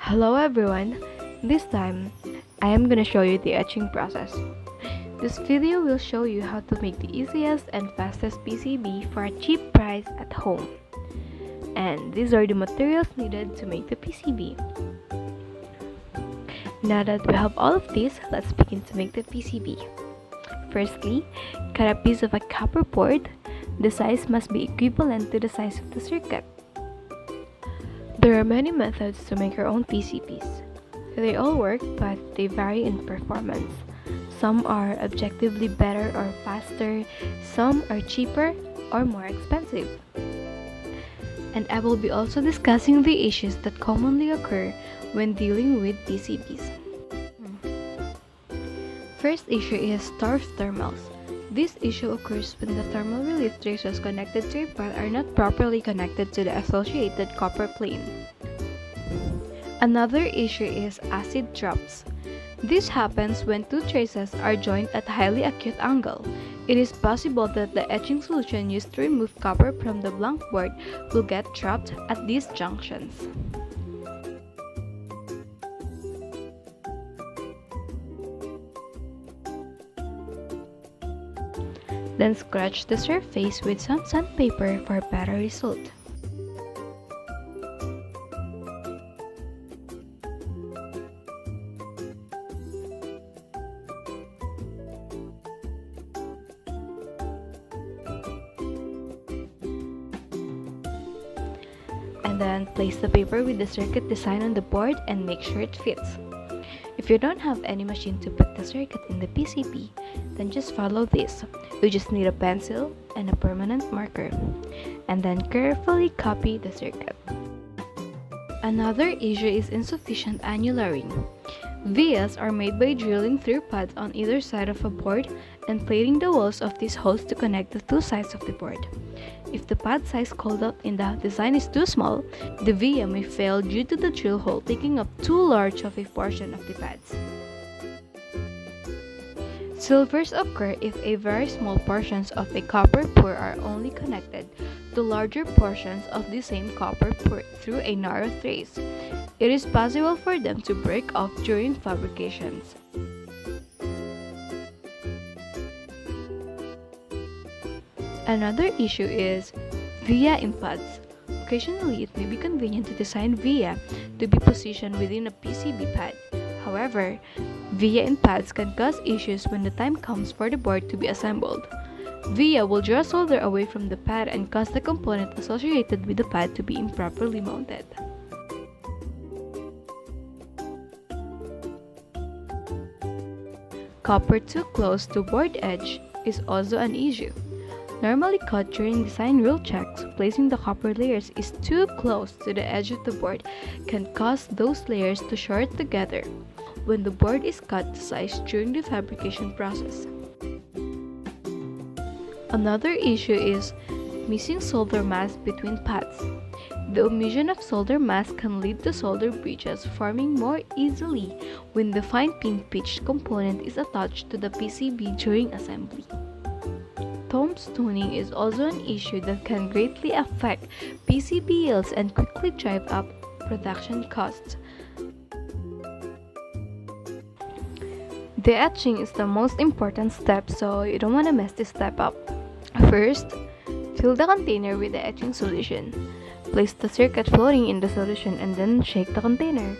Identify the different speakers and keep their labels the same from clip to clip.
Speaker 1: Hello everyone, this time I am gonna show you the etching process. This video will show you how to make the easiest and fastest PCB for a cheap price at home. And these are the materials needed to make the PCB. Now that we have all of this, let's begin to make the PCB. Firstly, cut a piece of a copper board. The size must be equivalent to the size of the circuit. There are many methods to make your own PCBs. They all work, but they vary in performance. Some are objectively better or faster, some are cheaper or more expensive. And I will be also discussing the issues that commonly occur when dealing with PCBs. First issue is torque thermals. This issue occurs when the thermal relief traces connected to a part are not properly connected to the associated copper plane. Another issue is acid drops. This happens when two traces are joined at a highly acute angle. It is possible that the etching solution used to remove copper from the blank board will get trapped at these junctions. Then scratch the surface with some sandpaper for a better result. And then place the paper with the circuit design on the board and make sure it fits. If you don't have any machine to put the circuit in the PCB, then just follow this. You just need a pencil and a permanent marker, and then carefully copy the circuit. Another issue is insufficient annularing. Vias are made by drilling through pads on either side of a board and plating the walls of these holes to connect the two sides of the board. If the pad size called out in the design is too small, the via may fail due to the drill hole taking up too large of a portion of the pads. Silvers occur if a very small portions of a copper pore are only connected to larger portions of the same copper pore through a narrow trace. It is possible for them to break off during fabrications. Another issue is via in pads. Occasionally, it may be convenient to design via to be positioned within a PCB pad. However, via in pads can cause issues when the time comes for the board to be assembled. Via will draw solder away from the pad and cause the component associated with the pad to be improperly mounted. Copper too close to board edge is also an issue. Normally cut during design rule checks, placing the copper layers is too close to the edge of the board can cause those layers to short together when the board is cut to size during the fabrication process. Another issue is missing solder mask between pads. The omission of solder mask can lead to solder breaches forming more easily when the fine pin pitched component is attached to the PCB during assembly. Tombstoning is also an issue that can greatly affect PCB yields and quickly drive up production costs. The etching is the most important step, so you don't want to mess this step up. First, fill the container with the etching solution. Place the circuit floating in the solution and then shake the container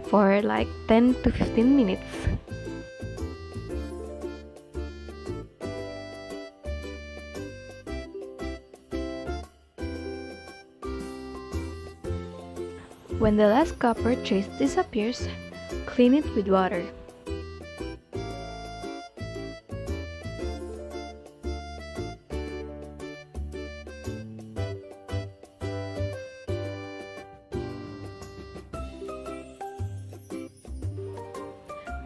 Speaker 1: for like 10 to 15 minutes. When the last copper trace disappears, clean it with water.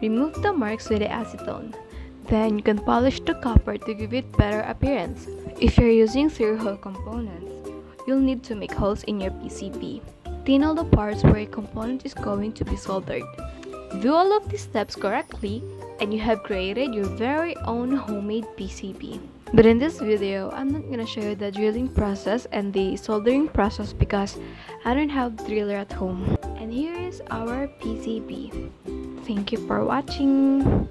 Speaker 1: Remove the marks with the acetone. Then you can polish the copper to give it better appearance. If you're using zero-hole components, you'll need to make holes in your PCB. Thin all the parts where a component is going to be soldered. Do all of these steps correctly and you have created your very own homemade PCB. But in this video, I'm not gonna show you the drilling process and the soldering process because I don't have driller at home. And here is our PCB. Thank you for watching.